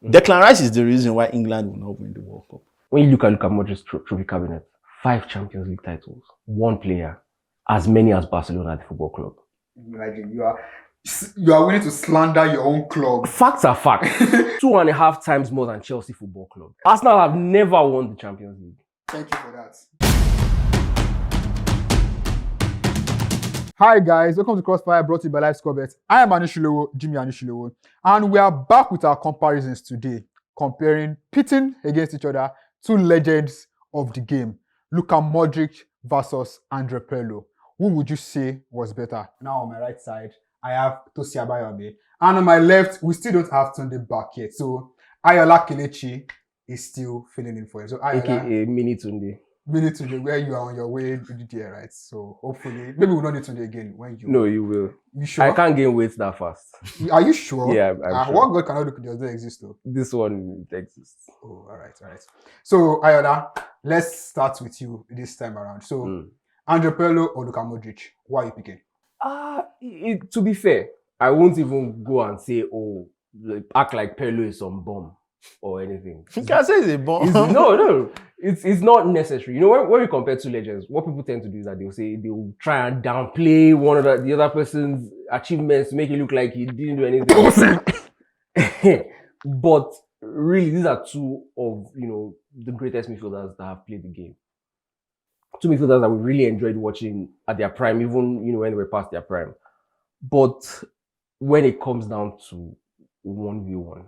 Declan Rice is the reason why England will not win the World Cup. When you look at Luka Modric's trophy cabinet, 5 Champions League titles, 1 player, as many as Barcelona, the football club. Imagine you are willing to slander your own club. Facts are facts. 2.5 times more than Chelsea Football Club. Arsenal have never won the Champions League. Thank you for that. Hi guys, welcome to Crossfire, brought to you by Life Scorebet. I am Jimmy Anishilewo, and we are back with our comparisons today, pitting against each other, 2 legends of the game, Luka Modric versus Andrea Pirlo. Who would you say was better? Now on my right side, I have Tosin and Ayoola, and on my left, we still don't have Tunde back yet, so Ayoola Kelechi is still filling in for him. So Ayoola, AKA Mini Tunde. Minute to where you are on your way to the day, right? So hopefully, maybe we'll not need to again when you. No, you will. You sure? I can't gain weight that fast. Are you sure? Yeah, I'm sure. What God cannot do does not exist though. This one exists. Oh, all right. So Ayoola, let's start with you this time around. So Andrea Pirlo or Luka Modric? Who are you picking? To be fair, I won't even go and say, act like Pirlo is some bomb or anything. You can't say it's a bomb. No. It's not necessary. You know, when we compare 2 legends, what people tend to do is that they'll try and downplay one of the other person's achievements to make it look like he didn't do anything. But really, these are 2 of the greatest midfielders that have played the game. 2 midfielders that we really enjoyed watching at their prime, even when they were past their prime. But when it comes down to 1v1,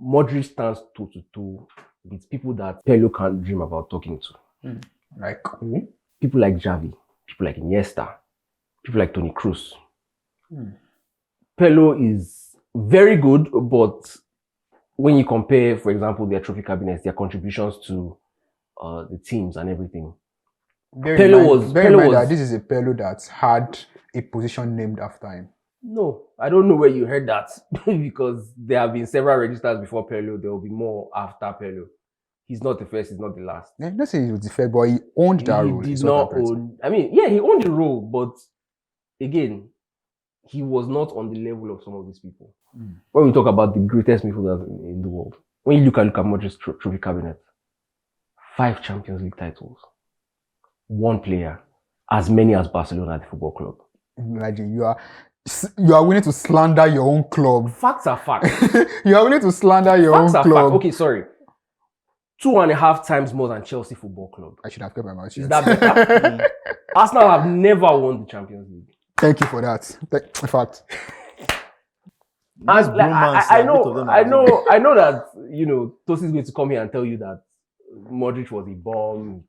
Modric stands toe-to-toe with people that Pirlo can't dream about talking to. Like people like Xavi, people like Iniesta, people like Toni Kroos. Pirlo is very good, but when you compare, for example, their trophy cabinets, their contributions to the teams and everything, Pirlo was that this is a Pirlo that had a position named after him. No, I don't know where you heard that because there have been several registers before Pirlo. There will be more after Pirlo. He's not the first, he's not the last. Let's say he was the first, but he owned that role. He did not own. I mean, yeah, he owned the role, but again, he was not on the level of some of these people. When we talk about the greatest midfielders in the world, when you look at Luka Modric's trophy cabinet, 5 Champions League titles, 1 player, as many as Barcelona, the football club. Imagine you are willing to slander your own club. Facts are facts. You are willing to slander your own club. Facts. Okay, sorry. 2.5 times more than Chelsea Football Club. I should have kept my mouth shut. Is that better? Arsenal have never won the Champions League. Thank you for that. In fact, I know that Tosin is going to come here and tell you that Modric was a bomb,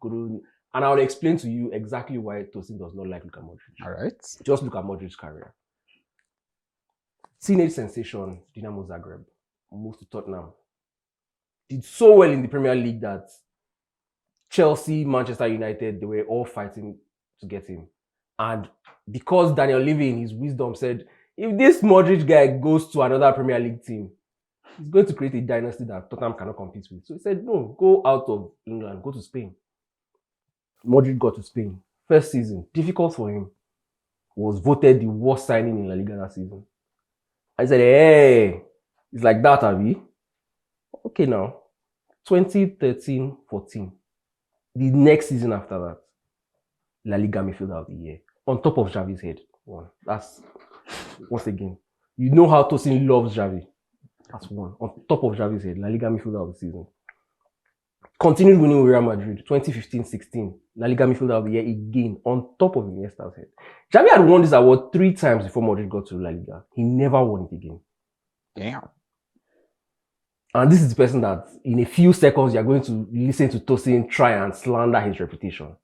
and I'll explain to you exactly why Tosin does not like Luka Modric. All right. Just look at Modric's career. Teenage sensation, Dinamo Zagreb, moved to Tottenham. Did so well in the Premier League that Chelsea, Manchester United, they were all fighting to get him. And because Daniel Levy, in his wisdom, said, if this Modric guy goes to another Premier League team, he's going to create a dynasty that Tottenham cannot compete with. So he said, no, go out of England, go to Spain. Modric got to Spain. First season, difficult for him. Was voted the worst signing in La Liga that season. I said, hey, it's like that, Abby. Okay, now, 2013-14. The next season after that, La Liga midfielder of the year. On top of Xavi's head. One. That's, once again, you know how Tosin loves Xavi. That's one. On top of Xavi's head, La Liga midfielder of the season. Continued winning with Real Madrid, 2015-16. La Liga midfielder of the year again, on top of Iniesta's head. Xavi had won this award 3 times before Modric got to La Liga. He never won it again. Damn. And this is the person that in a few seconds you're going to listen to Tosin try and slander his reputation.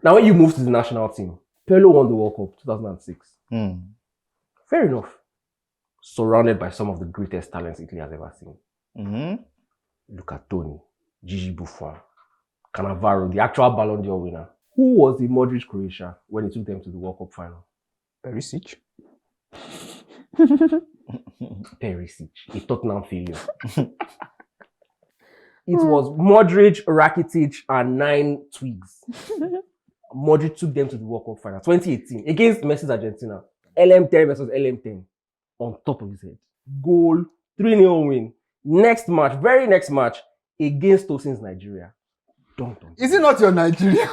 Now when you move to the national team, Pirlo won the World Cup 2006. Fair enough. Surrounded by some of the greatest talents Italy has ever seen. Luca Toni, Gigi Buffon, Cannavaro, the actual Ballon d'Or winner. Who was the Modric Croatia when he took them to the World Cup final? Perisic. Perisic, a Tottenham failure. It was Modric, Rakitic, and 9 twigs. Modric took them to the World Cup final 2018 against Messi's Argentina. LM10 versus LM10 on top of his head. Goal, 3-0 win. Next match, very next match, against Tosin's Nigeria. Don't. Is it not your Nigeria?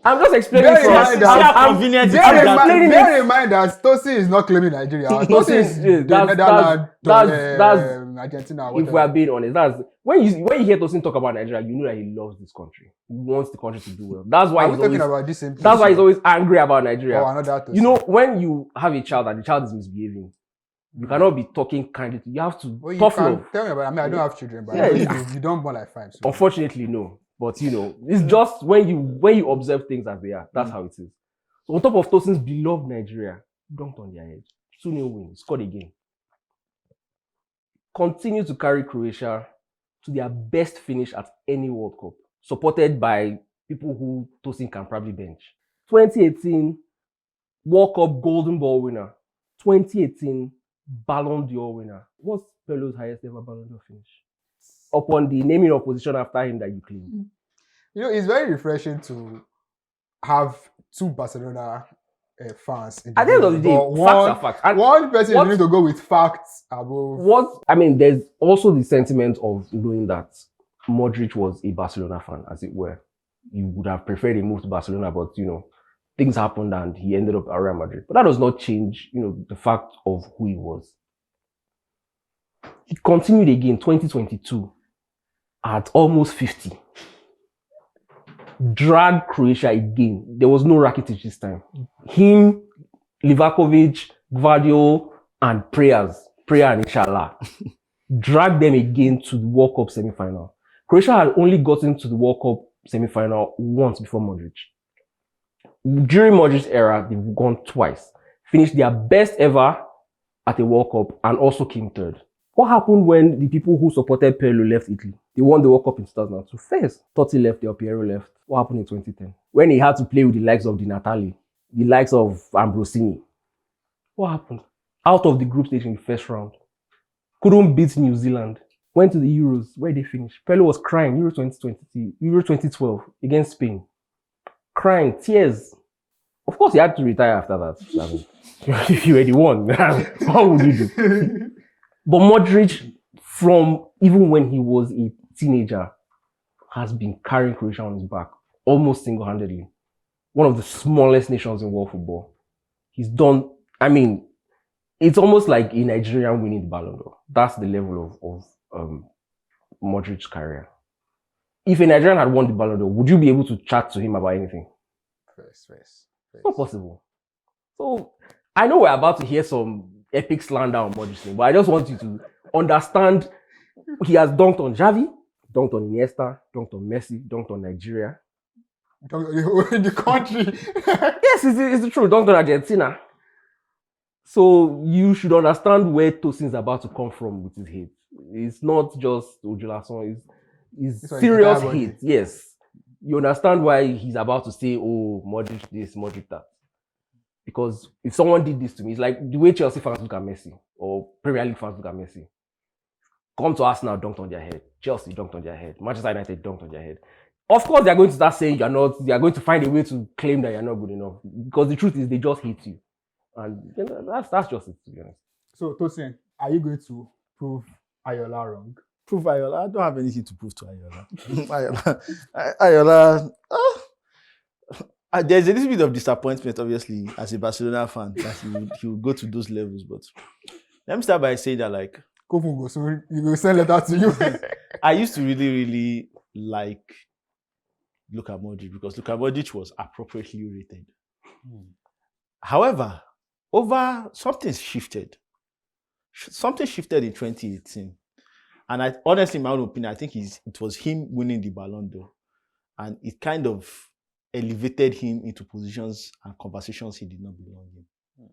I'm just explaining Bear in from mind that- how convenient it is Bear that- in mind that Tosin is not claiming Nigeria. Tosin is the Netherlands, that's Argentina. if we are Whatever. being honest, that's when you hear Tosin talk about Nigeria, you know that he loves this country. He wants the country to do well. That's why Are we he's talking always, about this same? that's why he's always angry about Nigeria. Oh, another Tosin. You know, when you have a child and the child is misbehaving, you cannot be talking kindly to. You have to Well, you tough can love. tell me about. I mean, I don't have children, but Yeah, I know yeah. you don't born like 5. So. Unfortunately, no. But you know, it's just when you observe things as they are, that's how it is. So on top of Tosin's beloved Nigeria, dunked on their head. 2-0 win, scored again. Continue to carry Croatia to their best finish at any World Cup, supported by people who Tosin can probably bench. 2018 World Cup Golden Ball winner. 2018 Ballon d'Or winner. What's Pirlo's highest ever Ballon d'Or finish? Upon the naming of position after him that you claim. You know, it's very refreshing to have 2 Barcelona fans. In At the end of the day, but facts are facts. And one person what- is going to go with facts above. there's also the sentiment of knowing that Modric was a Barcelona fan, as it were. You would have preferred a move to Barcelona, but you know, things happened and he ended up at Real Madrid. But that does not change, you know, the fact of who he was. He continued again 2022 at almost 50. Dragged Croatia again. There was no Rakitic this time. Him, Livakovic, Gvardiol, and Prayer and Inshallah dragged them again to the World Cup semi-final. Croatia had only gotten to the World Cup semi-final once before Modric. During Modric's era, they've gone twice. Finished their best ever at a World Cup and also came third. What happened when the people who supported Pirlo left Italy? They won the World Cup in 2002. First, Totti left, Del Piero left. What happened in 2010? When he had to play with the likes of Di Natale, the likes of Ambrosini. What happened? Out of the group stage in the first round. Couldn't beat New Zealand. Went to the Euros. Where they finished? Pirlo was crying. Euro 2020, Euro 2012 against Spain. Crying, tears. Of course, he had to retire after that. I mean, if you were the one, what would you do? But Modric, from even when he was a teenager, has been carrying Croatia on his back almost single-handedly. One of the smallest nations in world football. He's done, I mean, it's almost like a Nigerian winning the Ballon d'Or. That's the level of Modric's career. If a Nigerian had won the Ballon d'Or, would you be able to chat to him about anything? First. It's not possible. So, I know we're about to hear some epic slander on Modric, but I just want you to understand he has dunked on Xavi, dunked on Iniesta, dunked on Messi, dunked on Nigeria. In the country. Yes, it's the truth. Dunked on Argentina. So you should understand where Tosin's about to come from with his hate. It's not just Ojolason, it's It's like serious everybody. hate. Yes. You understand why he's about to say, oh, Modric this, Modric that. Because if someone did this to me, it's like the way Chelsea fans look at Messi or Premier League fans look at Messi. Come to Arsenal, dunked on their head. Chelsea dunked on their head. Manchester United dunked on their head. Of course, they're going to start saying they are going to find a way to claim that you're not good enough. Because the truth is they just hate you. And you know, that's just it, to be honest. So, Tosin, are you going to prove Ayoola wrong? Prove Ayoola. I don't have anything to prove to Ayoola. Ayoola. There's a little bit of disappointment, obviously, as a Barcelona fan, that he will go to those levels. But let me start by saying that, like, Kofungo, so you will send letter to you. I used to really, really like Luka Modric because Luka Modric was appropriately rated. However, something shifted. Something shifted in 2018. And I honestly, in my own opinion, I think it was him winning the Ballon d'Or. And it kind of elevated him into positions and conversations he did not belong in.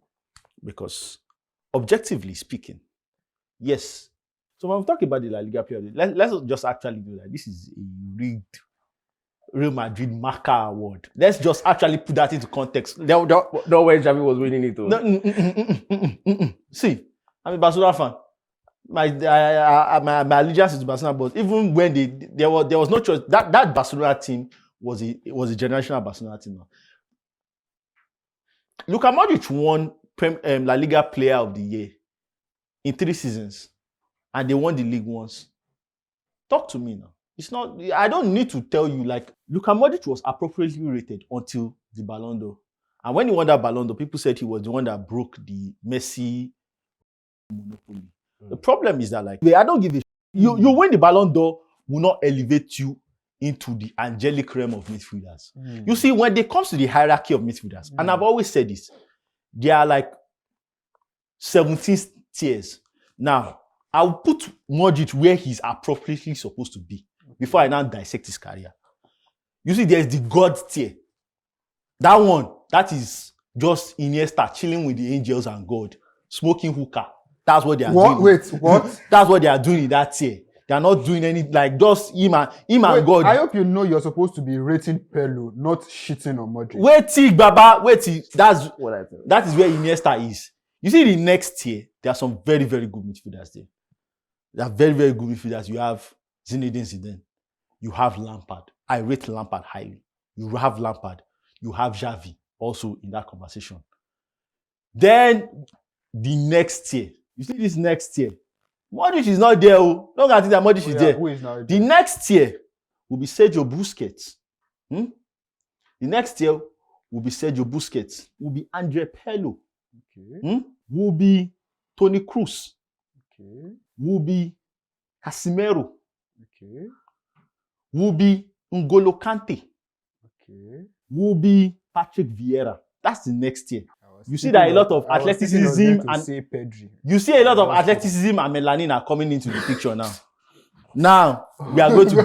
Because objectively speaking, yes. So when we talk about the La Liga period, let's just actually know that this is a rigged Real Madrid marker award. Let's just actually put that into context. No way Xavi was winning it. Though. No, See, I'm a Barcelona fan. My allegiance is to Barcelona, but even when there was no choice. That Barcelona team was a generational Barcelona team. Luka Modric won La Liga Player of the Year in 3 seasons, and they won the league once. Talk to me now. It's not. I don't need to tell you. Like Luka Modric was appropriately rated until the Ballon d'Or, and when he won that Ballon d'Or, people said he was the one that broke the Messi monopoly. The problem is that like I don't give a you win the Ballon d'Or will not elevate you into the angelic realm of midfielders. You see, when it comes to the hierarchy of midfielders, and I've always said this, there are like 17 tiers. Now, I'll put Modric where he's appropriately supposed to be before I now dissect his career. You see, there's the God tier. That one, that is just Iniesta chilling with the angels and God, smoking hookah. That's what they are doing. Wait, what? That's what they are doing in that tier. They are not doing any, like, just him and God. I hope you know you're supposed to be rating Pirlo, not shitting on Modric. Wait, Baba. That's What I think. that is where Iniesta is. You see, the next tier, there are some very, very good midfielders there. There are very, very good midfielders. You have Zinedine Zidane. You have Lampard. I rate Lampard highly. You have Lampard. You have Xavi also in that conversation. Then the next tier. You see this next tier. Modric is not there. Don't think that Modric is there. Who is now? The next tier will be Sergio Busquets. The next tier will be Sergio Busquets. Will be Andrea Pirlo. Okay. Will be Toni Kroos. Okay. Will be Casemiro. Okay. Will be N'Golo Kante. Okay. Will be Patrick Vieira. That's the next tier. You see thinking that a lot of I was thinking athleticism them to and say Pedri. you see a lot of athleticism and melanin are coming into the picture now. Now we are going to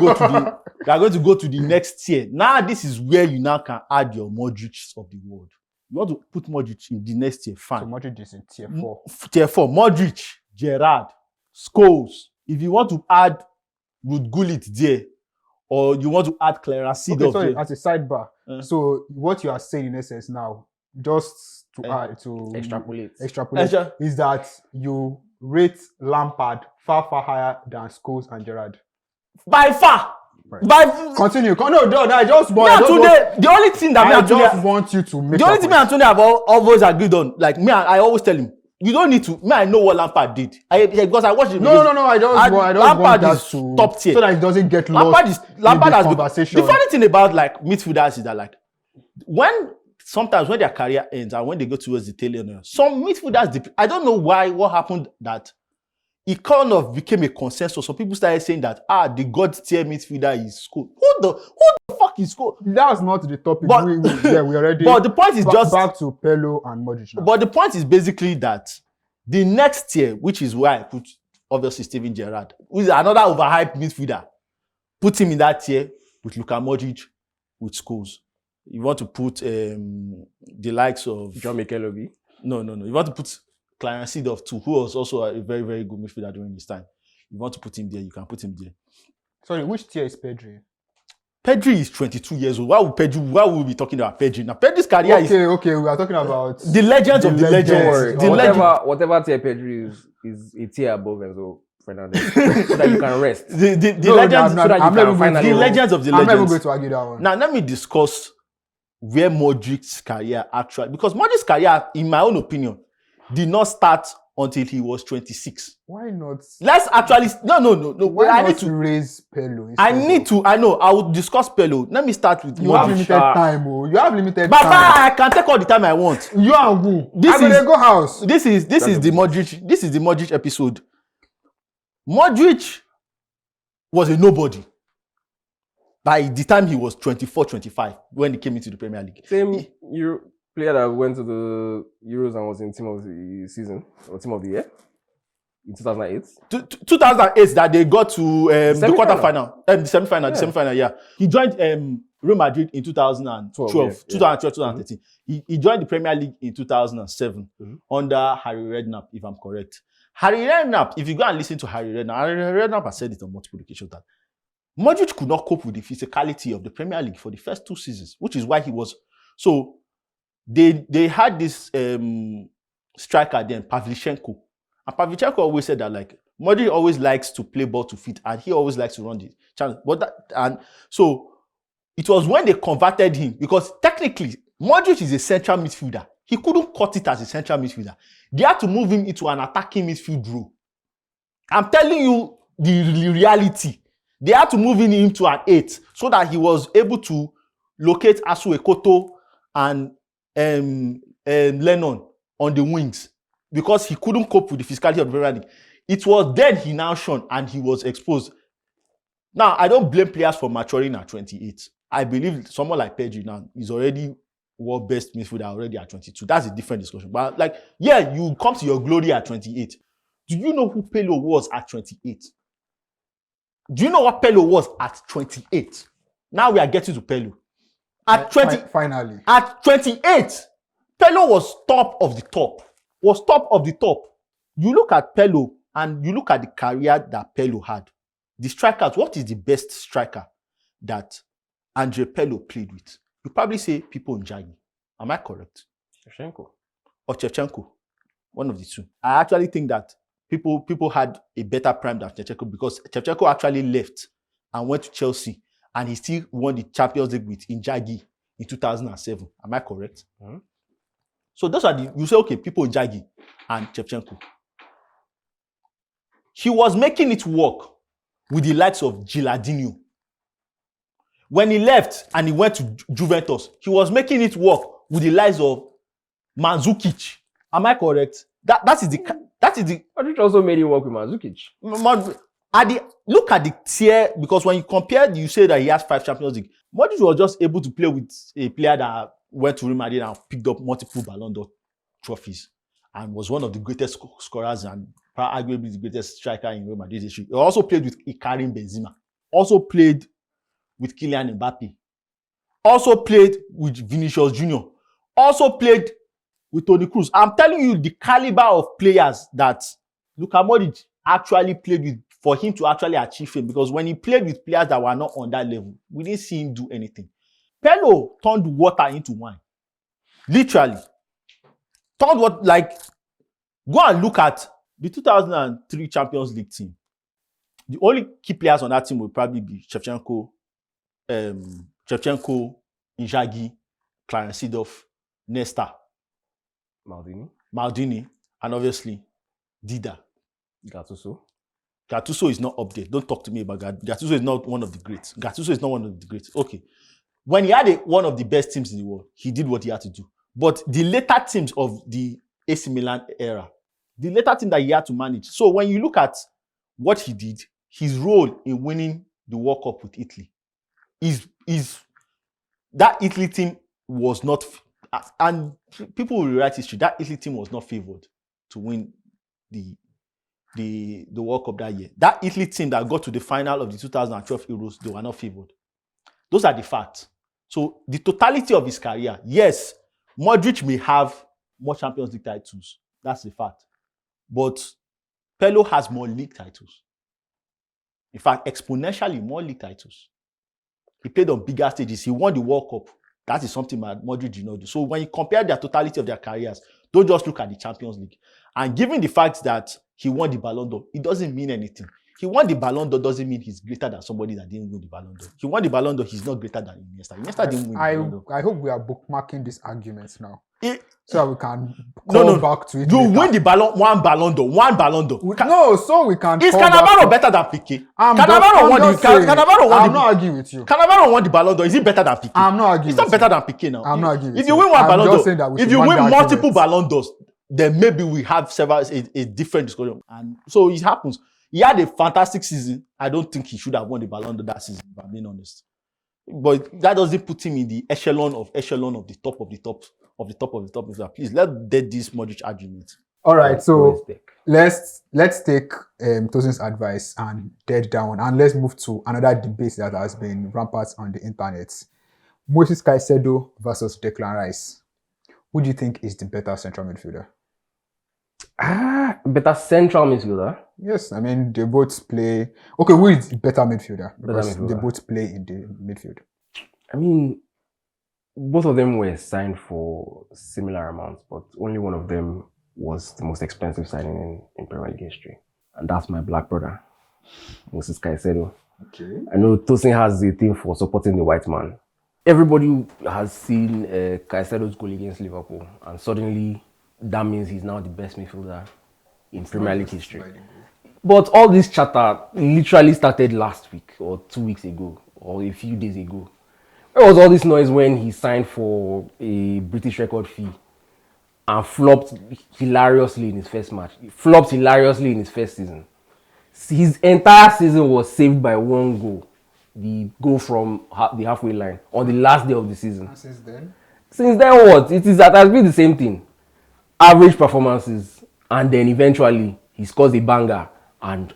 go to the next tier. Now this is where you now can add your Modric of the world. You want to put Modric in the next tier, fine. So Modric is in tier 4. Tier 4, Modric, Gerrard, Scholes. If you want to add Ruud Gullit there, or you want to add Clarence Okay, Seedorf sorry, there. as a sidebar. So what you are saying in essence now, just to add to Extrapolate. is that you rate Lampard far higher than Scholes and Gerrard. By far. Right. Continue. No, I just want. Yeah, today, the only thing that I me and just Tunde, want you to make. the only thing me and Tunde have always agreed on, like me, I always tell him, you don't need to. Me, I know what Lampard did. Because I watched it. No. I don't want Lampard that is to top tier. so that it doesn't get lost. Lampard has conversation. The funny thing about like midfielders is that like sometimes when their career ends and when they go towards the tail end, some midfielders, I don't know what happened that it kind of became a consensus. Some people started saying that the god tier midfielder is Scholes. Who the fuck is Scholes? That's not the topic. But, we already. But the point is just back to Pirlo and Modric now. But the point is basically that the next tier, which is where I put obviously Steven Gerrard, who is another overhyped midfielder, put him in that tier with Luka Modric, with Scholes. You want to put the likes of John Michelobi. No. You want to put Clarence Seedorf too, who was also a very, very good midfielder during this time. You want to put him there, you can put him there. Sorry, which tier is Pedri? Pedri is 22 years old. Why would we be talking about Pedri? Now, Pedri's career is... Okay, we are talking about... The legends of the legends. Whatever tier Pedri is a tier above Enzo Fernandez. So that you can rest. The legends... So that you can finally... The legends of the legends. I'm never going to argue that one. Now, let me discuss where Modric's career actually... Because Modric's career, in my own opinion, did not start until he was 26. Why not? Let's actually... No. Why I not need to raise Pirlo? I know. I will discuss Pirlo. Let me start with You have limited time. You have limited Baba, time. I can take all the time I want. You and who? This I'm gonna go house. This is the Modric episode. Modric was a nobody by the time he was 24, 25 when he came into the Premier League. Same player that went to the Euros and was in team of the season or team of the year in 2008. 2008 that they got to the quarterfinal, the semi-final. Yeah, he joined Real Madrid in 2012, 2013. He joined the Premier League in 2007 under Harry Redknapp, if I'm correct. Harry Redknapp, if you go and listen to Harry Redknapp has said it on multiple occasions that Modric could not cope with the physicality of the Premier League for the first 2 seasons, which is why he was so. They had this striker then, Pavlyuchenko. And Pavlyuchenko always said that like Modric always likes to play ball to feet and he always likes to run the channel. So it was when they converted him, because technically Modric is a central midfielder. He couldn't cut it as a central midfielder. They had to move him into an attacking midfield role. I'm telling you the reality. They had to move him to an 8 so that he was able to locate Asu Ekoto and Lennon on the wings because he couldn't cope with the physicality of the Premier League. It was then he now shone and he was exposed. Now, I don't blame players for maturing at 28. I believe someone like Pedri now is already world best midfielder already at 22. That's a different discussion. But like, yeah, you come to your glory at 28. Do you know who Pirlo was at 28? Do you know what Pirlo was at 28? Now we are getting to Pirlo. At 20, finally. At 28, Pirlo was top of the top. Was top of the top. You look at Pirlo and you look at the career that Pirlo had. The strikers, what is the best striker that Andrea Pirlo played with? You probably say Pipo Inzaghi. Am I correct? Shevchenko. Or Shevchenko. One of the two. I actually think that people had a better prime than Shevchenko because Shevchenko actually left and went to Chelsea and he still won the Champions League with Inzaghi in 2007. Am I correct? Mm-hmm. So those are you say, okay, Pipo Inzaghi and Shevchenko. He was making it work with the likes of Gilardino. When he left and he went to Juventus, he was making it work with the likes of Mandzukic. Am I correct? That is the Modric also made it work with Mandzukic. Look at the tier, because when you compare, you say that he has 5 Champions League. Modric was just able to play with a player that went to Real Madrid and picked up multiple Ballon d'Or trophies and was one of the greatest scorers and arguably the greatest striker in Real Madrid history. He also played with Karim Benzema. Also played with Kylian Mbappe. Also played with Vinicius Jr. Also played with Toni Kroos. I'm telling you the caliber of players that Luka Modric actually played with for him to actually achieve fame, because when he played with players that were not on that level, we didn't see him do anything. Pirlo turned water into wine. Literally. Turned what, like, go and look at the 2003 Champions League team. The only key players on that team will probably be Shevchenko, Inzaghi, Clarence Seedorf, Nesta, Maldini, and obviously Dida. Gattuso is not up there. Don't talk to me about Gattuso. Is not one of the greats. Gattuso is not one of the greats. Okay. When he had one of the best teams in the world, he did what he had to do. But the later teams of the AC Milan era, the later team that he had to manage. So when you look at what he did, his role in winning the World Cup with Italy is that Italy team was not, and people will rewrite history, that Italy team was not favored to win the World Cup that year. That Italy team that got to the final of the 2012 Euros, they were not favored. Those are the facts. So the totality of his career, yes, Modric may have more Champions League titles. That's the fact. But Pirlo has more league titles. In fact, exponentially more league titles. He played on bigger stages. He won the World Cup. That is something that Modric did not do. So when you compare the totality of their careers, don't just look at the Champions League. And given the fact that he won the Ballon d'Or, it doesn't mean anything. He won the Ballon d'Or doesn't mean he's greater than somebody that didn't win the Ballon d'Or. He won the Ballon d'Or, he's not greater than Iniesta. Iniesta didn't win the Ballon d'Or. I hope we are bookmarking these arguments now. So that we can call back to it. You win the one Ballon d'Or. So we can. Is Cannavaro better than Piqué? Cannavaro won I'm not arguing with you. Cannavaro won the Ballon d'Or. Is it better than Piqué? I'm not arguing. It's not better than Piqué now. I'm not arguing. If you win one Ballon d'Or, if you win multiple Ballon d'Ors, then maybe we have a different discussion. And so it happens. He had a fantastic season. I don't think he should have won the Ballon d'Or that season, if I'm being honest. But that doesn't put him in the echelon of the top of the top of the top of the top. Please, let's dead this Modric argument. All right, so let's take Tosin's advice and dead that one, and let's move to another debate that has been rampant on the internet. Moses Caicedo versus Declan Rice. Who do you think is the better central midfielder? Better central midfielder? Yes, I mean, they both play... Okay, who is better midfielder? Because they both play in the midfield. I mean, both of them were signed for similar amounts, but only one of them was the most expensive signing in Premier League history. And that's my black brother, Moses Caicedo. Okay. I know Tosin has a thing for supporting the white man. Everybody has seen Caicedo's goal against Liverpool, and suddenly that means he's now the best midfielder in Premier League history. But all this chatter literally started last week or 2 weeks ago or a few days ago. There was all this noise when he signed for a British record fee and flopped hilariously in his first match. He flopped hilariously in his first season. His entire season was saved by one goal. The goal from the halfway line on the last day of the season. And since then? Since then, what? It has been the same thing. Average performances, and then eventually he scores a banger and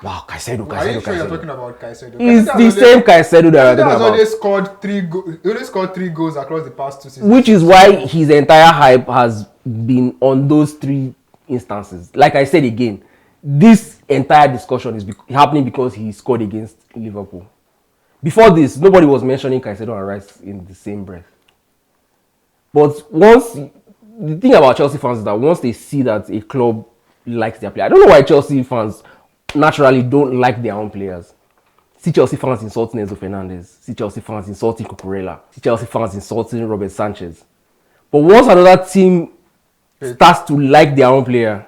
wow, Caicedo. Are you sure you're talking about Caicedo? It's the same Caicedo that we're talking He has about. only scored 3 goals across the past 2 seasons. Which is why his entire hype has been on those 3 instances. Like I said again, this entire discussion is happening because he scored against Liverpool. Before this, nobody was mentioning Caicedo and Rice in the same breath. But the thing about Chelsea fans is that once they see that a club likes their player, I don't know why Chelsea fans naturally don't like their own players. See Chelsea fans insulting Enzo Fernandez. See Chelsea fans insulting Cucurella. See Chelsea fans insulting Robert Sanchez. But once another team starts to like their own player,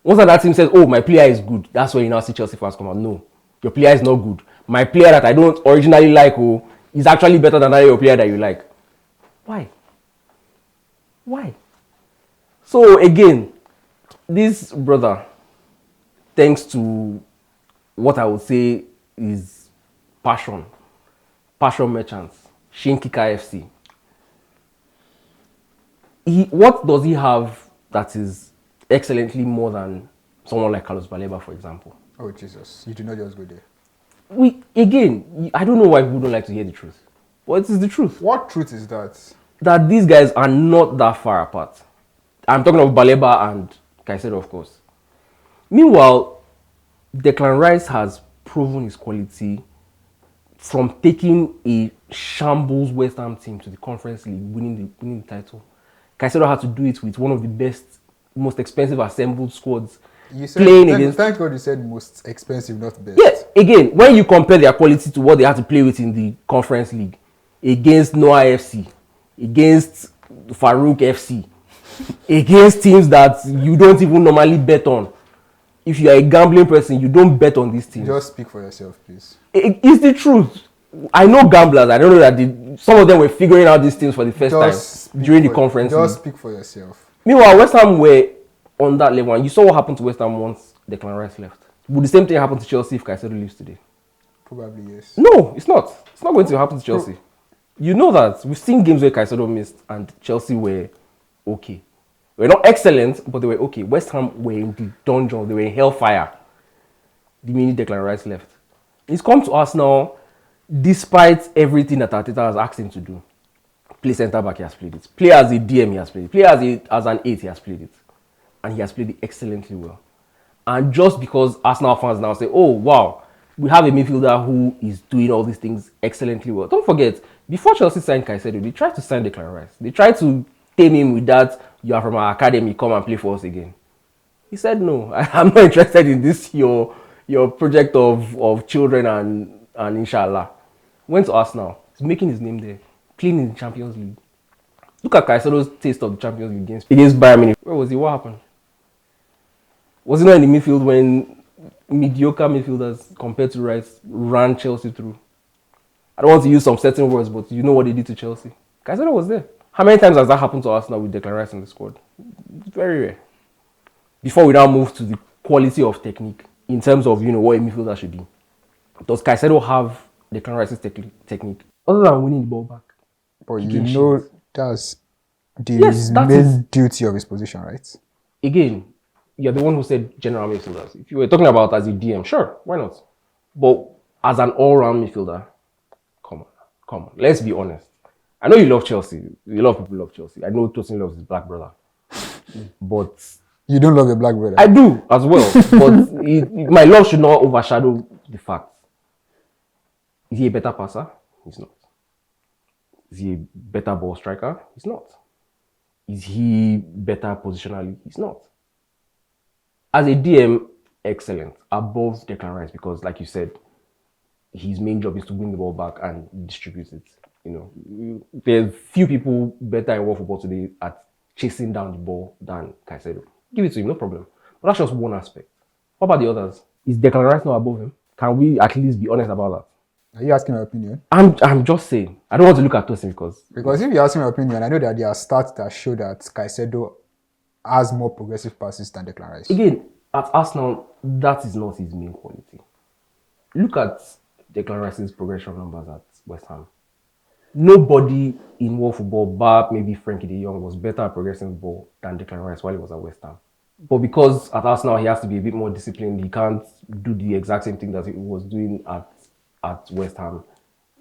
once another team says, oh, my player is good, that's when you now see Chelsea fans come out. No, your player is not good. My player that I don't originally like is actually better than your player that you like. Why? So again, this brother, thanks to what I would say is passion merchants, Shinki KFC. What does he have that is excellently more than someone like Carlos Baleba, for example? Oh, Jesus. You do not just go there. I don't know why people don't like to hear the truth. But it is the truth. What truth is that? That these guys are not that far apart. I'm talking of Baleba and Caicedo, of course. Meanwhile, Declan Rice has proven his quality from taking a shambles West Ham team to the Conference League, winning the title. Caicedo had to do it with one of the best, most expensive assembled squads. You said, thank God you said most expensive, not best. Yes, again, when you compare their quality to what they had to play with in the Conference League, against Noah FC, against Farouk FC, against teams that you don't even normally bet on. If you are a gambling person, you don't bet on these teams. Just speak for yourself, please. It's the truth. I know gamblers. I don't know that some of them were figuring out these things for the first time during the Conference League. Just speak for yourself. Meanwhile, West Ham were on that level, and you saw what happened to West Ham once Declan Rice left. Would the same thing happen to Chelsea if Caicedo leaves today? Probably yes. No, it's not. It's not going to happen to Chelsea. You know that. We've seen games where Caicedo missed and Chelsea were okay. They were not excellent, but they were okay. West Ham were in the dungeon. They were in hellfire the minute Declan Rice left. He's come to us now, despite everything that Arteta has asked him to do. Play centre back, he has played it. Play as a DM, he has played it. Play as an 8, he has played it. And he has played it excellently well. And just because Arsenal fans now say, oh, wow, we have a midfielder who is doing all these things excellently well. Don't forget, before Chelsea signed Caicedo, they tried to sign Declan Rice. They tried to tame him with that, you are from our academy, come and play for us again. He said, no, I'm not interested in this, your project of children and inshallah. Went to Arsenal. He's making his name there. Playing in the Champions League. Look at Caicedo's taste of the Champions League against Bayern Munich. Where was he? What happened? Was he not in the midfield when mediocre midfielders compared to Rice ran Chelsea through? I don't want to use some certain words, but you know what they did to Chelsea. Caicedo was there. How many times has that happened to Arsenal with Declan Rice in the squad? Very rare. Before we now move to the quality of technique, in terms of, what a midfielder should be. Does Caicedo have Declan Rice's technique? Other than winning the ball back. But that's the main duty of his position, right? Again, you're the one who said general midfielders. If you were talking about as a DM, sure, why not? But as an all-round midfielder, come on. Let's be honest. I know you love Chelsea. A lot of people love Chelsea. I know Tosin loves his black brother. But you don't love your black brother? I do as well. But my love should not overshadow the fact. Is he a better passer? He's not. Is he a better ball striker? He's not. Is he better positionally? He's not. As a DM, excellent. Above Declan Rice, because like you said, his main job is to win the ball back and distribute it. There's few people better in world football today at chasing down the ball than Caicedo. Give it to him, no problem. But that's just one aspect. What about the others? Is Declan Rice not above him? Can we at least be honest about that? Are you asking my opinion? I'm just saying. I don't want to look at Tosin Because if you ask my opinion, I know that there are stats that show that Caicedo has more progressive passes than Declan Rice. again, at Arsenal, that is not his main quality. Look at Declan Rice's progression numbers at West Ham. Nobody in world football, bar maybe Frankie de Jong, was better at progressing the ball than Declan Rice while he was at West Ham. But because at Arsenal he has to be a bit more disciplined, he can't do the exact same thing that he was doing at West Ham.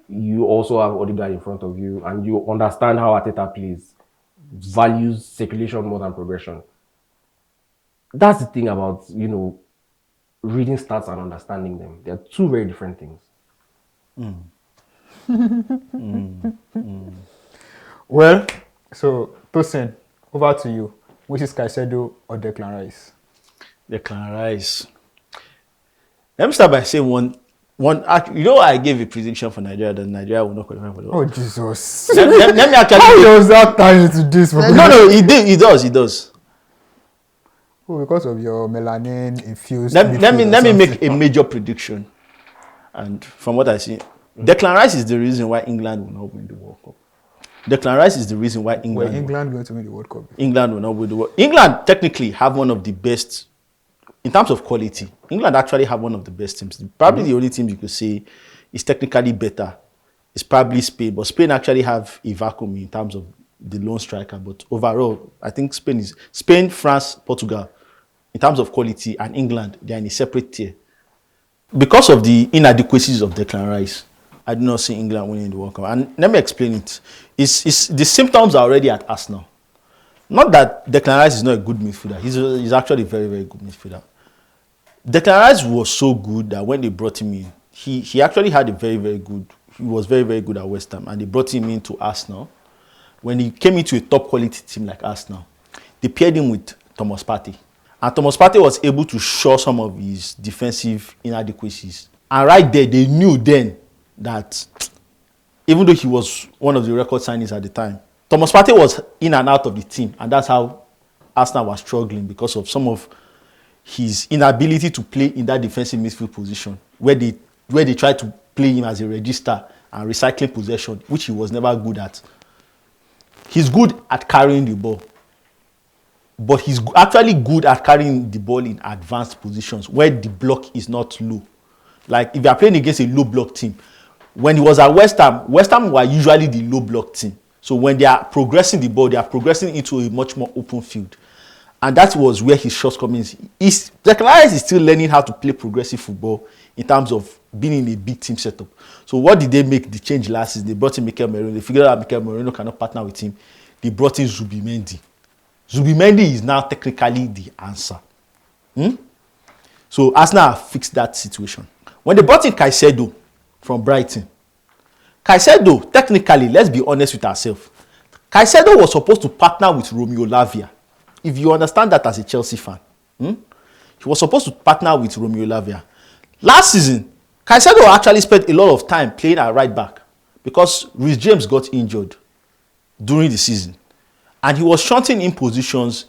You also have Odegaard in front of you, and you understand how Arteta plays, values circulation more than progression. That's the thing about, reading stats and understanding them. They're two very different things. Well, so Tosin, over to you. Which is Caicedo or Declan Rice? Declan Rice. Let me start by saying one. I gave a prediction for Nigeria that Nigeria will not qualify for the World Oh, Jesus. Let me actually. How does that tie into this? No, it does. Oh, because of your melanin infused. Let me make a major prediction. And from what I see, Declan Rice is the reason why England will not win the World Cup. Declan Rice is the reason why England going to win the World Cup. England will not win the World Cup. England technically have one of the best, in terms of quality, England actually have one of the best teams. Probably the only team you could say is technically better is probably Spain, but Spain actually have a vacuum in terms of the lone striker. But overall, I think Spain, France, Portugal, in terms of quality, and England, they are in a separate tier. Because of the inadequacies of Declan Rice, I do not see England winning the World Cup. And let me explain it. The symptoms are already at Arsenal. Not that Declan Rice is not a good midfielder. He's actually a very, very good midfielder. Declan Rice was so good that when they brought him in, he actually had a very, very good, he was very, very good at West Ham. And they brought him into Arsenal. When he came into a top quality team like Arsenal, they paired him with Thomas Partey. And Thomas Partey was able to show some of his defensive inadequacies. And right there, they knew then that even though he was one of the record signings at the time, Thomas Partey was in and out of the team. And that's how Arsenal was struggling because of some of his inability to play in that defensive midfield position where they tried to play him as a register and recycling possession, which he was never good at. He's good at carrying the ball. But he's actually good at carrying the ball in advanced positions where the block is not low. Like if you are playing against a low block team, when he was at West Ham were usually the low block team. So when they are progressing the ball, they are progressing into a much more open field. And that was where his shortcomings is. Declan Rice is still learning how to play progressive football in terms of being in a big team setup. So what did they make the change last season? They brought in Mikel Merino. They figured out Mikel Merino cannot partner with him. They brought in Zubimendi. Zubimendi is now technically the answer. So Arsenal fixed that situation. When they brought in Caicedo from Brighton, Caicedo, technically, let's be honest with ourselves, Caicedo was supposed to partner with Romeo Lavia. If you understand that as a Chelsea fan, he was supposed to partner with Romeo Lavia. Last season, Caicedo actually spent a lot of time playing at right back because Reece James got injured during the season. And he was shunting in positions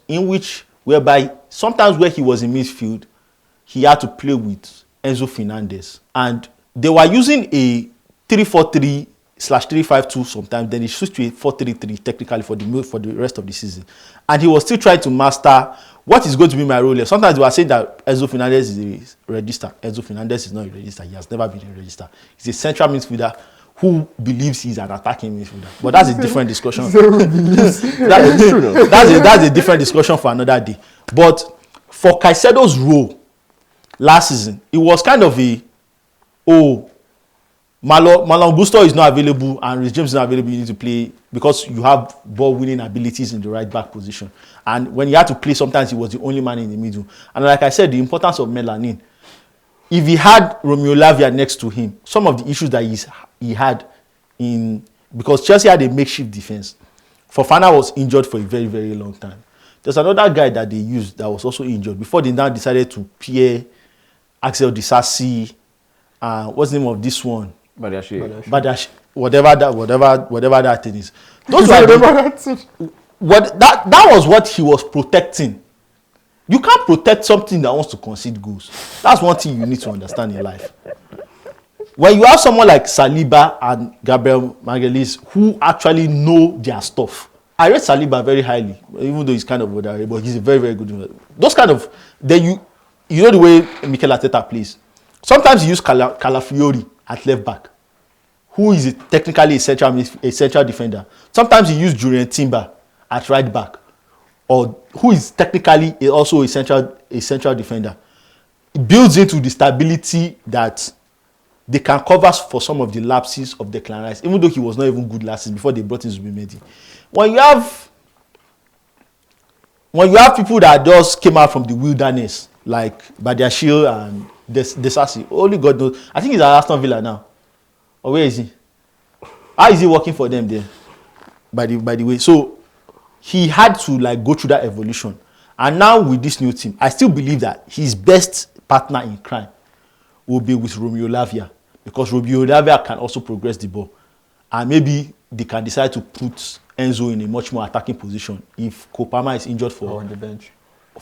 whereby sometimes where he was in midfield, he had to play with Enzo Fernandez. And they were using a 3-4-3/3-5-2 sometimes. Then he switched to a 4-3-3 technically for the rest of the season. And he was still trying to master what is going to be my role here. Sometimes they were saying that Enzo Fernandez is a register. Enzo Fernandez is not a register. He has never been a register. He's a central midfielder who believes he's an attacking midfielder. But that's a different discussion. That's a different discussion for another day. But for Caicedo's role last season, it was kind of Malo Gusto is not available and Reece James is not available. You need to play because you have ball-winning abilities in the right-back position. And when you had to play, sometimes he was the only man in the middle. And like I said, the importance of melanin. If he had Romeo Lavia next to him, some of the issues that he had because Chelsea had a makeshift defense. Fofana was injured for a very, very long time. There's another guy that they used that was also injured before they now decided to pair Axel Disasi. What's the name of this one? Badashi. Whatever that thing is. Those were that was what he was protecting. You can't protect something that wants to concede goals. That's one thing you need to understand in life. When you have someone like Saliba and Gabriel Magalhaes who actually know their stuff, I rate Saliba very highly, even though he's kind of overrated, but he's a very, very good. Those kind of, then you know the way Mikel Arteta plays. Sometimes you use Calafiori at left back, who is technically a central defender. Sometimes you use Jurrien Timber at right back, or who is technically also a central defender. It builds into the stability that they can cover for some of the lapses of Declan Rice, even though he was not even good last season before they brought in Zubimendi. When you have people that just came out from the wilderness, like Badiashile and Desasi, only God knows. I think he's at Aston Villa now. Or where is he? How is he working for them there? By the way, so he had to like go through that evolution. And now with this new team, I still believe that his best partner in crime will be with Romeo Lavia, because Romeo Lavia can also progress the ball, and maybe they can decide to put Enzo in a much more attacking position if Kopama is injured for on the bench,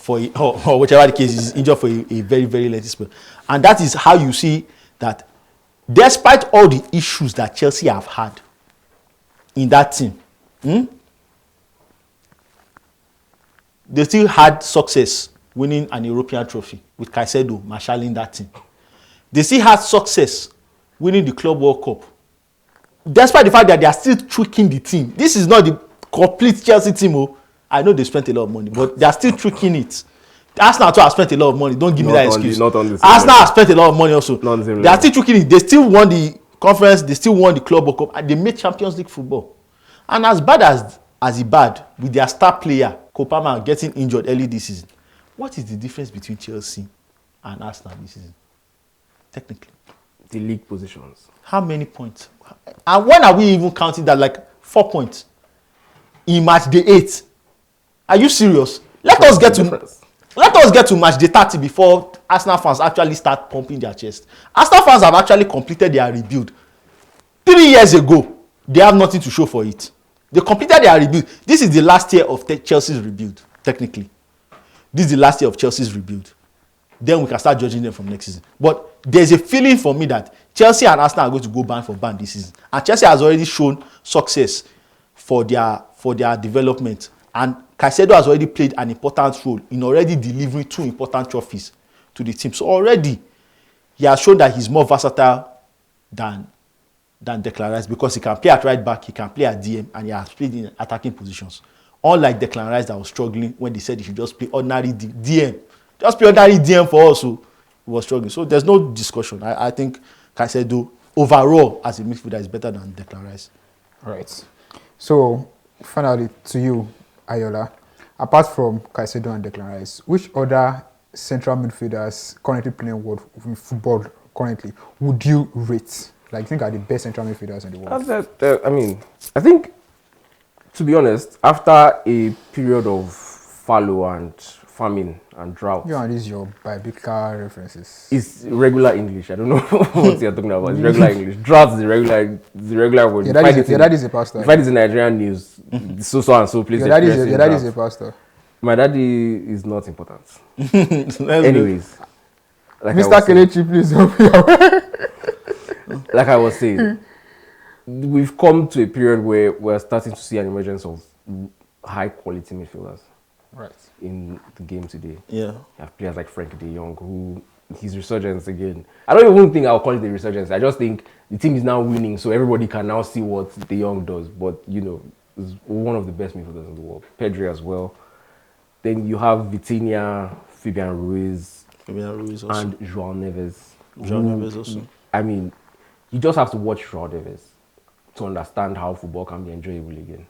or whichever the case is injured for a very, very lengthy spell. And that is how you see that despite all the issues that Chelsea have had in that team, they still had success winning an European trophy with Caicedo marshalling that team. They still had success winning the Club World Cup, despite the fact that they are still tweaking the team. This is not the complete Chelsea team. Oh, I know they spent a lot of money, but they are still tweaking it. Arsenal too have spent a lot of money. Don't give me that excuse. Arsenal have spent a lot of money also. They are still tweaking it. They still won the conference. They still won the Club World Cup, and they made Champions League football. And as bad as it bad with their star player Kopama getting injured early this season, what is the difference between Chelsea and Arsenal this season? Technically, the league positions. How many points? And when are we even counting that? Like 4 points in match day 8. Are you serious? Let us get to match day 30 before Arsenal fans actually start pumping their chest. Arsenal fans have actually completed their rebuild 3 years ago. They have nothing to show for it. They completed their rebuild. This is the last year of Chelsea's rebuild, technically. This is the last year of Chelsea's rebuild. Then we can start judging them from next season. But there's a feeling for me that Chelsea and Arsenal are going to go band for band this season. And Chelsea has already shown success for their development. And Caicedo has already played an important role in already delivering 2 important trophies to the team. So already, he has shown that he's more versatile than Declan Rice, because he can play at right back, he can play at DM, and he has played in attacking positions. Unlike Declan Rice that was struggling when they said he should just play ordinary DM. Just play ordinary DM for us, so he was struggling. So there's no discussion. I think Caicedo overall as a midfielder is better than Declan Rice. Right. So finally to you, Ayoola, apart from Caicedo and Declan Rice, which other central midfielders currently playing world football currently would you rate? Like, think are the best central midfielders in the world? I think, to be honest, after a period of fallow and famine and drought, you and these your biblical references. It's regular English. I don't know what you're talking about. It's regular English. Drought is the regular word. Your dad is a pastor. You find it in Nigerian news. So and so please. Your dad is a pastor. My daddy is not important. Anyways, like Mr. Kelechi, please help me. Like I was saying, we've come to a period where we're starting to see an emergence of high quality midfielders. Right. In the game today. Yeah. You have players like Frank de Jong, who his resurgence again. I don't even think I'll call it the resurgence. I just think the team is now winning, so everybody can now see what de Jong does. But you know, is one of the best midfielders in the world. Pedri as well. Then you have Vitinha, Fabian Ruiz also. And João Neves. Neves also. I mean, you just have to watch João Neves to understand how football can be enjoyable again.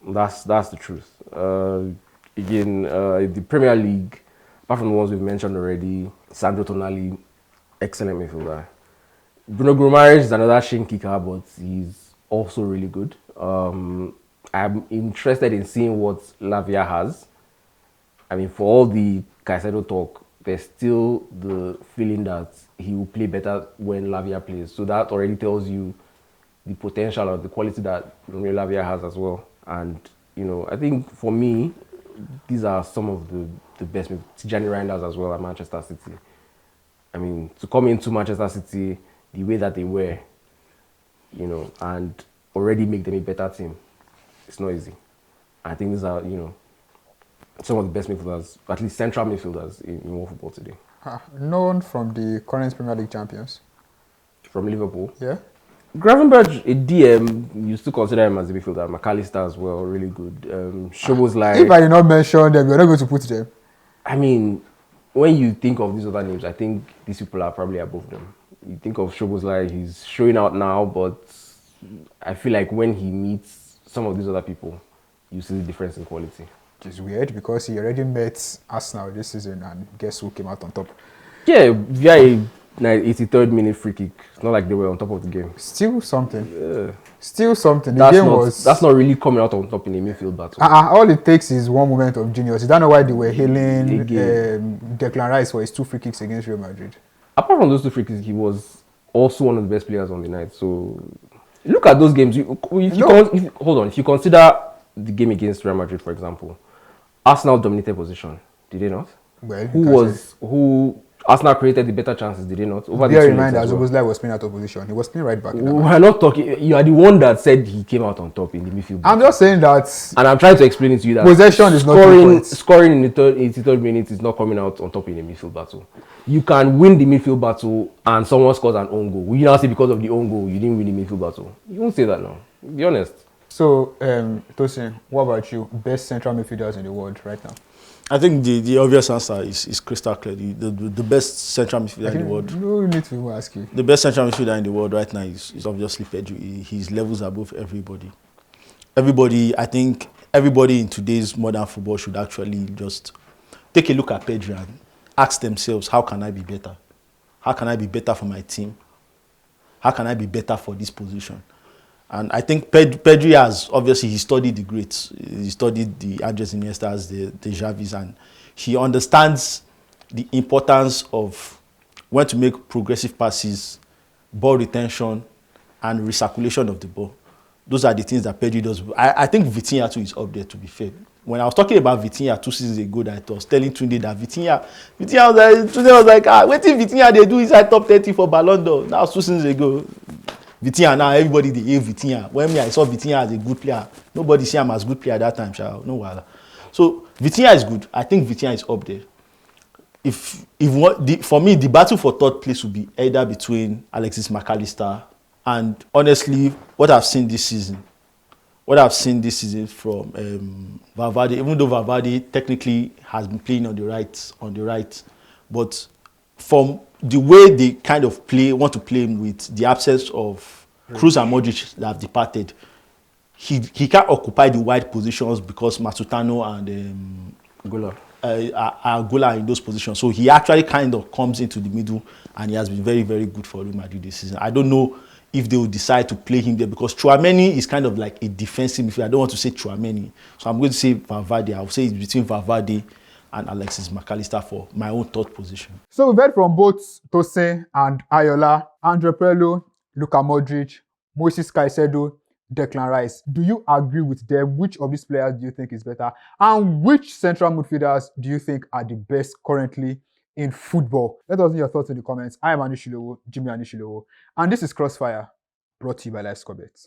That's the truth. The Premier League, apart from the ones we've mentioned already, Sandro Tonali, excellent midfielder. Bruno Guimaraes is another shin kicker, but he's also really good. I'm interested in seeing what Lavia has. I mean, for all the Caicedo talk, there's still the feeling that he will play better when Lavia plays. So that already tells you the potential or the quality that Romeo Lavia has as well. And, you know, I think for me, these are some of the the best. Tijani Reinders as well at Manchester City. I mean, to come into Manchester City the way that they were, you know, and already make them a better team, it's not easy. I think these are, you know, some of the best midfielders, at least central midfielders in world football today. Known from the current Premier League champions. From Liverpool. Yeah. Gravenberch, a DM, you still consider him as a midfielder. McAllister as well, really good. Szoboszlai. If I did not mention them, you're not going to put them. I mean, when you think of these other names, I think these people are probably above them. You think of Szoboszlai, he's showing out now, but I feel like when he meets some of these other people, you see the difference in quality. Which is weird because he already met Arsenal this season and guess who came out on top? Yeah, via a 83rd minute free kick. It's not like they were on top of the game. Still something. Yeah. Still something. That's not really coming out on top in a midfield battle. All it takes is one moment of genius. Is that not why they were hailing Declan Rice for his 2 free kicks against Real Madrid? Apart from those 2 free kicks, he was also one of the best players on the night. So look at those games. If you consider the game against Real Madrid, for example, Arsenal dominated possession. Did they not? Well, Arsenal created the better chances, did they not? Over the reminder, Szoboszlai was playing out of position. He was playing right back. We're not talking. You are the one that said he came out on top in the midfield. I'm just saying that. And I'm trying to explain it to you that possession is not scoring in the 83rd minute is not coming out on top in a midfield battle. You can win the midfield battle and someone scores an own goal. Will you now say because of the own goal you didn't win the midfield battle? You won't say that now. Be honest. So, Tosin, what about you? Best central midfielders in the world right now? I think the obvious answer is crystal clear. The best central midfielder in the world. No need to ask you. The best central midfielder in the world right now is obviously Pedro. His levels above everybody. I think everybody in today's modern football should actually just take a look at Pedro and ask themselves, how can I be better? How can I be better for my team? How can I be better for this position? And I think Pedri has, obviously, he studied the greats. He studied the Andres Iniestas, the Xavis, and he understands the importance of when to make progressive passes, ball retention, and recirculation of the ball. Those are the things that Pedri does. I think Vitinha too is up there, to be fair. When I was talking about Vitinha 2 seasons ago, I was telling Tunde that Vitinha was like, what if Vitinha they do inside top 30 for Ballon d'Or? That was 2 seasons ago. Vitinha now, everybody they hate Vitinha. When I saw Vitinha as a good player, nobody see him as a good player at that time. No wala. So Vitinha is good. I think Vitinha is up there. For me, the battle for third place would be either between Alexis McAllister and honestly, what I've seen this season from Valverde, even though Valverde technically has been playing on the right, but from the way they kind of want to play him with the absence of Kroos and Modric that have departed, he can't occupy the wide positions because Masutano and Gola are in those positions. So he actually kind of comes into the middle, and he has been very, very good for Real Madrid this season. I don't know if they will decide to play him there because Tchouaméni is kind of like a defensive midfielder. I don't want to say Tchouaméni, so I'm going to say Valverde. I will say it's between Valverde and Alexis McAllister for my own third position. So we've heard from both Tosin and Ayoola, Andrea Pirlo, Luka Modric, Moises Caicedo, Declan Rice. Do you agree with them? Which of these players do you think is better? And which central midfielders do you think are the best currently in football? Let us know your thoughts in the comments. I am Jimmy Anishilowo, and this is Crossfire, brought to you by Live Score Bet.